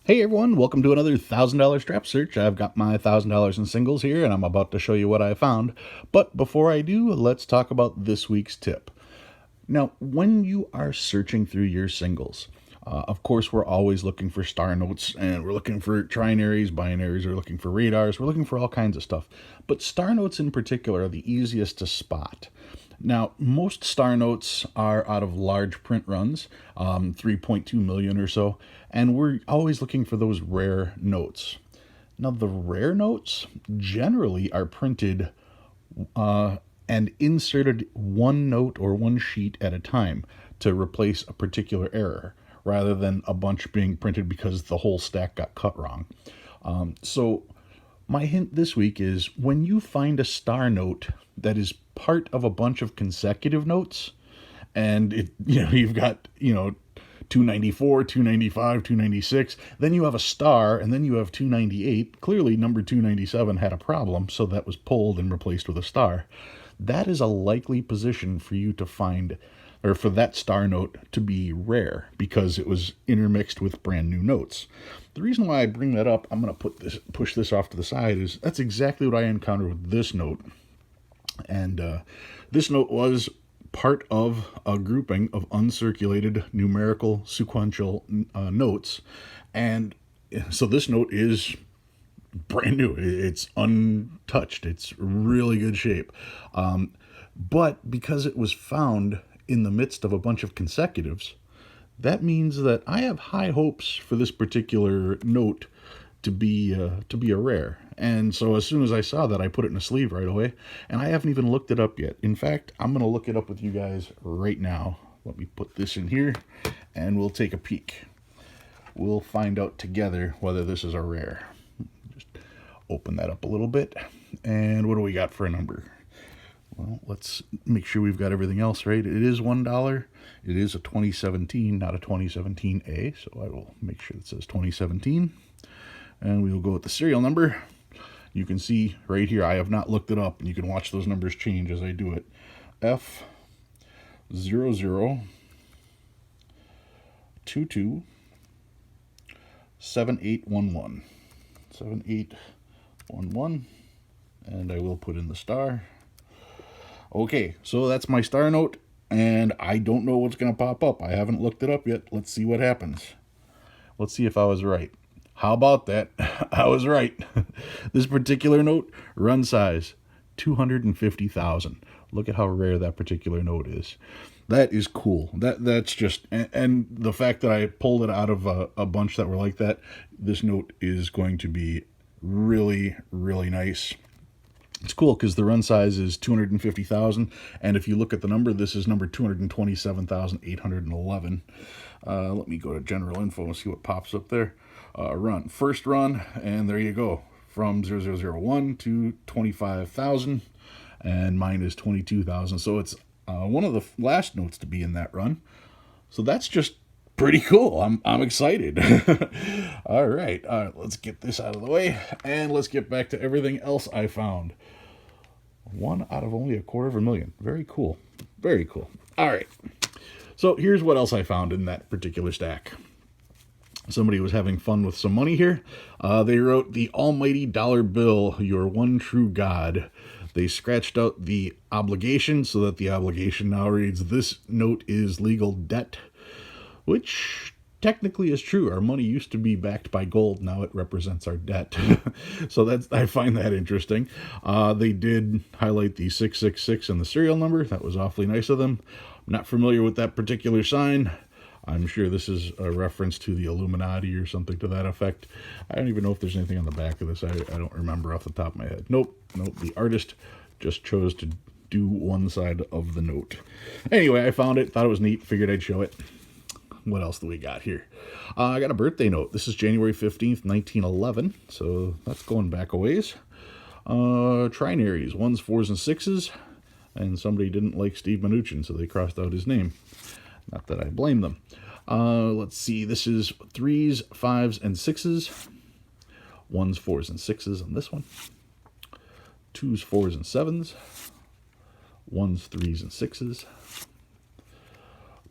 Hey everyone, welcome to another $1,000 strap search. I've got my $1,000 in singles here and I'm about to show you what I found. But before I do, let's talk about this week's tip. Now, when you are searching through your singles, of course, we're always looking for star notes and we're looking for trinaries, binaries, we're looking for radars, we're looking for all kinds of stuff. But star notes in particular are the easiest to spot. Now, most star notes are out of large print runs, 3.2 million or so, and we're always looking for those rare notes. Now, the rare notes generally are printed and inserted one note or one sheet at a time to replace a particular error rather than a bunch being printed because the whole stack got cut wrong. So my hint this week is when you find a star note that is part of a bunch of consecutive notes, and you've got 294, 295, 296, then you have a star, and then you have 298. Clearly, number 297 had a problem, so that was pulled and replaced with a star. That is a likely position for you to find, or for that star note to be rare because it was intermixed with brand new notes. The reason why I bring that up, I'm going to push this off to the side, is that's exactly what I encountered with this note. And this note was part of a grouping of uncirculated numerical sequential notes. And so this note is brand new. It's untouched. It's really good shape. But because it was found in the midst of a bunch of consecutives, that means that I have high hopes for this particular note to be a rare. And so as soon as I saw that, I put it in a sleeve right away, and I haven't even looked it up yet. In fact, I'm going to look it up with you guys right now. Let me put this in here, and we'll take a peek. We'll find out together whether this is a rare. Just open that up a little bit, and what do we got for a number? Well, let's make sure we've got everything else right. It is $1. It is a 2017, not a 2017A, so I will make sure it says 2017. And we will go with the serial number. You can see right here, I have not looked it up, and you can watch those numbers change as I do it. F00227811. 7811. And I will put in the star. Okay, so that's my star note, and I don't know what's going to pop up. I haven't looked it up yet. Let's see what happens. Let's see if I was right. How about that? I was right. This particular note, run size 250,000. Look at how rare that particular note is. That is cool. That's just, and the fact that I pulled it out of a bunch that were like that, this note is going to be really, really nice. It's cool because the run size is 250,000, and if you look at the number, this is number 227,811. Let me go to general info and see what pops up there. Run, first run, and there you go, from 0001 to 25,000, and mine is 22,000. So it's one of the last notes to be in that run. So that's just pretty cool. I'm excited. All right, let's get this out of the way, and let's get back to everything else I found. One out of only 250,000. Very cool. Very cool. All right. So here's what else I found in that particular stack. Somebody was having fun with some money here. They wrote, "The almighty dollar bill, your one true God." They scratched out the obligation so that the obligation now reads, "This note is legal debt," which technically is true. Our money used to be backed by gold. Now it represents our debt. So I find that interesting. They did highlight the 666 and the serial number. That was awfully nice of them. I'm not familiar with that particular sign. I'm sure this is a reference to the Illuminati or something to that effect. I don't even know if there's anything on the back of this. I don't remember off the top of my head. Nope. The artist just chose to do one side of the note. Anyway, I found it, thought it was neat, figured I'd show it. What else do we got here? I got a birthday note. This is January 15th, 1911, so that's going back a ways. Trinaries, 1s, 4s, and 6s, and somebody didn't like Steve Mnuchin, so they crossed out his name. Not that I blame them. Let's see, this is 3s, 5s, and 6s. 1s, 4s, and 6s on this one. 2s, 4s, and 7s. 1s, 3s, and 6s.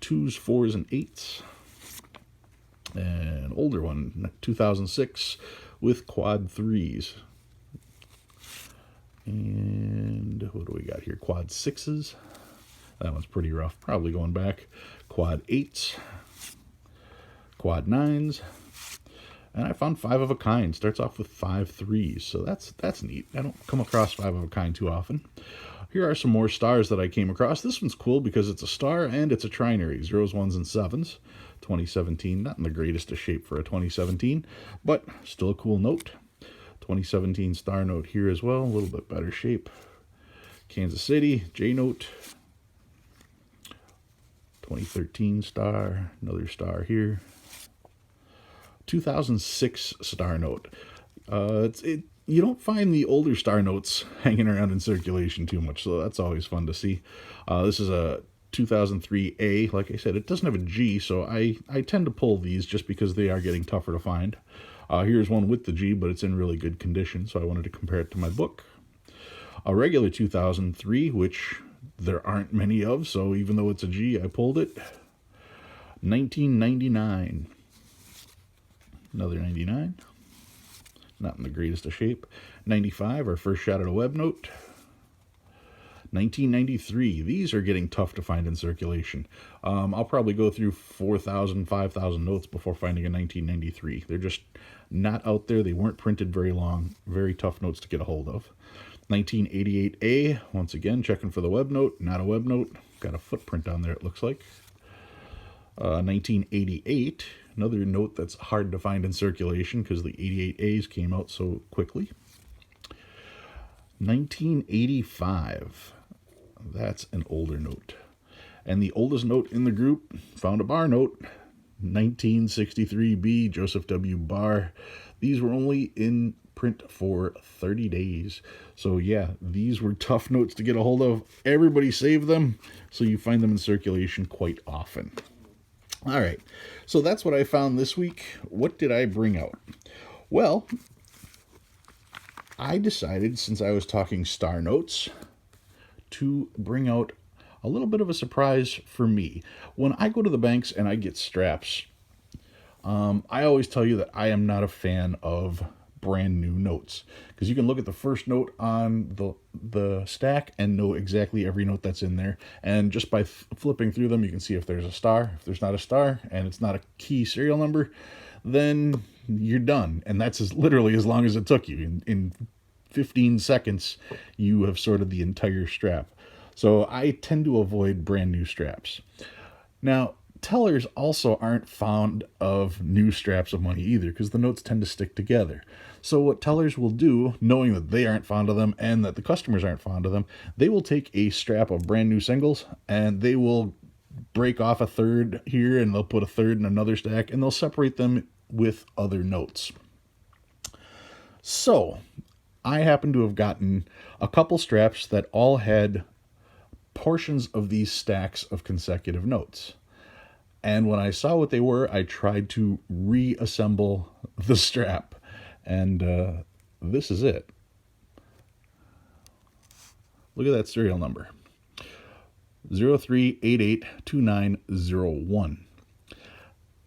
2s, 4s, and 8s. An older one, 2006, with quad threes. And what do we got here? Quad sixes. That one's pretty rough, probably going back. Quad eights, quad nines, and I found five of a kind. Starts off with 5 threes, so that's neat. I don't come across five of a kind too often. Here are some more stars that I came across. This one's cool because it's a star and it's a trinary. Zeros, ones, and sevens. 2017, not in the greatest of shape for a 2017, but still a cool note. 2017 star note here as well, a little bit better shape. Kansas City, J note. 2013 star, another star here. 2006 star note. You don't find the older star notes hanging around in circulation too much, so that's always fun to see. This is a 2003A. Like I said, it doesn't have a G, so I tend to pull these just because they are getting tougher to find. Here's one with the G, but it's in really good condition, so I wanted to compare it to my book. A regular 2003, which there aren't many of, so even though it's a G, I pulled it. 1999. Another 99. Not in the greatest of shape. 95, our first shot at a web note. 1993. These are getting tough to find in circulation. I'll probably go through 4,000, 5,000 notes before finding a 1993. They're just not out there. They weren't printed very long. Very tough notes to get a hold of. 1988A. Once again, checking for the web note. Not a web note. Got a footprint on there, it looks like. 1988. Another note that's hard to find in circulation because the 88As came out so quickly. 1985. That's an older note. And the oldest note in the group, found a bar note. 1963B, Joseph W. Barr. These were only in print for 30 days. So yeah, these were tough notes to get a hold of. Everybody saved them, so you find them in circulation quite often. All right, so that's what I found this week. What did I bring out? Well, I decided, since I was talking star notes, to bring out a little bit of a surprise for me. When I go to the banks and I get straps, I always tell you that I am not a fan of brand new notes, because you can look at the first note on the stack and know exactly every note that's in there, and just by flipping through them you can see if there's a star. If there's not a star and it's not a key serial number, then you're done, and that's literally as long as it took you. In 15 seconds you have sorted the entire strap. So I tend to avoid brand new straps. Now, tellers also aren't fond of new straps of money either, because the notes tend to stick together. So what tellers will do, knowing that they aren't fond of them and that the customers aren't fond of them, they will take a strap of brand new singles and they will break off a third here and they'll put a third in another stack and they'll separate them with other notes. So I happen to have gotten a couple straps that all had portions of these stacks of consecutive notes. And when I saw what they were, I tried to reassemble the strap. And this is it. Look at that serial number. 03882901.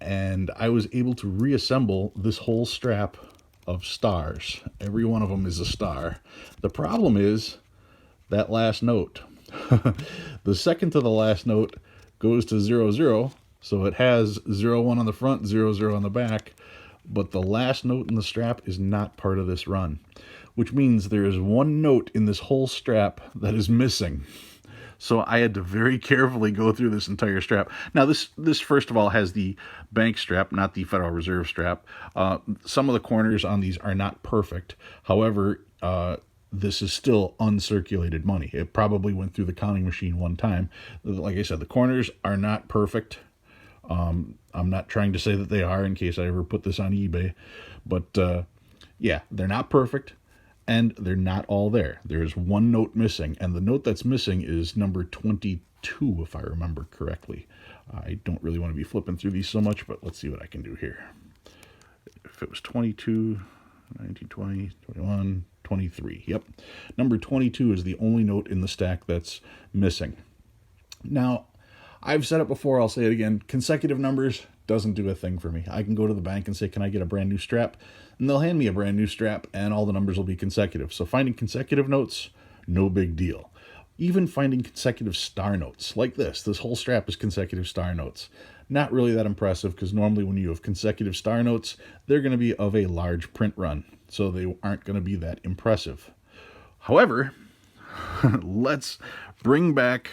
And I was able to reassemble this whole strap of stars. Every one of them is a star. The problem is that last note. The second to the last note goes to 00, so it has 01 on the front, 00 on the back, but the last note in the strap is not part of this run, which means there is one note in this whole strap that is missing. So I had to very carefully go through this entire strap. Now, this first of all has the bank strap, not the Federal Reserve strap. Some of the corners on these are not perfect. However, this is still uncirculated money. It probably went through the counting machine one time. Like I said, the corners are not perfect. I'm not trying to say that they are in case I ever put this on eBay. But yeah, they're not perfect. And they're not all there. There's one note missing, and the note that's missing is number 22, if I remember correctly. I don't really want to be flipping through these so much, but let's see what I can do here. If it was 22, 19, 20, 21, 23. Yep. Number 22 is the only note in the stack that's missing. Now, I've said it before, I'll say it again. Consecutive numbers doesn't do a thing for me. I can go to the bank and say, can I get a brand new strap? And they'll hand me a brand new strap, and all the numbers will be consecutive. So finding consecutive notes, no big deal. Even finding consecutive star notes, like this whole strap is consecutive star notes. Not really that impressive, because normally when you have consecutive star notes, they're going to be of a large print run, so they aren't going to be that impressive. However, let's bring back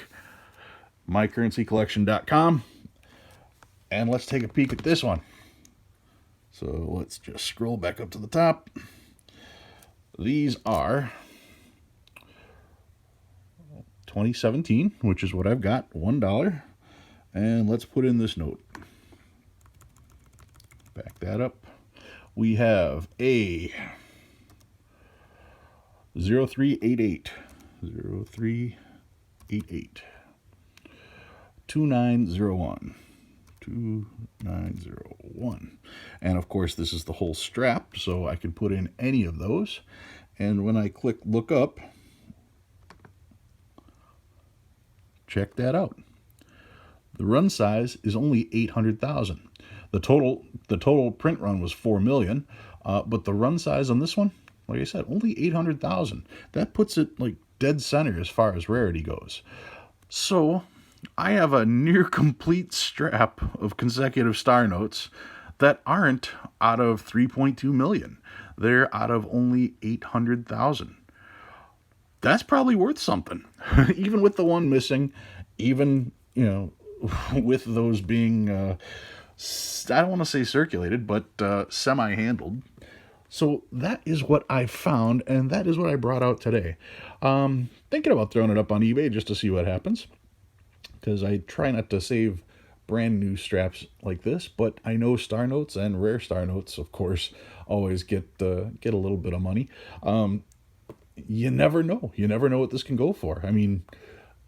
mycurrencycollection.com and let's take a peek at this one. So let's just scroll back up to the top. These are 2017, which is what I've got, $1. And let's put in this note. Back that up. We have a 0388. 0388. 2901. 2901. And of course, this is the whole strap, so I can put in any of those. And when I click look up, check that out. The run size is only 800,000. The total print run was 4 million, but the run size on this one, like I said, only 800,000. That puts it like dead center as far as rarity goes. So I have a near complete strap of consecutive star notes that aren't out of 3.2 million. They're out of only 800,000. That's probably worth something. Even with the one missing, even, with those being, I don't want to say circulated, but semi-handled. So that is what I found, and that is what I brought out today. Thinking about throwing it up on eBay just to see what happens, because I try not to save brand new straps like this, but I know star notes and rare star notes, of course, always get a little bit of money. You never know. You never know what this can go for. I mean,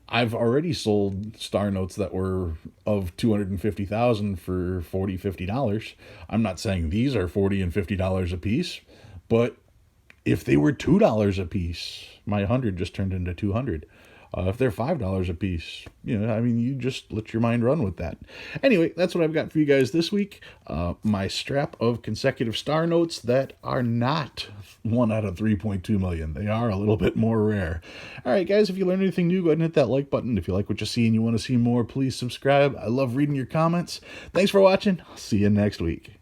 I've already sold star notes that were of 250,000 for $40, $50. I'm not saying these are $40 and $50 a piece, but if they were $2 a piece, my 100 just turned into 200. If they're $5 a piece, you just let your mind run with that. Anyway, that's what I've got for you guys this week. My strap of consecutive star notes that are not 1 out of 3.2 million. They are a little bit more rare. All right, guys, if you learned anything new, go ahead and hit that like button. If you like what you see and you want to see more, please subscribe. I love reading your comments. Thanks for watching. I'll see you next week.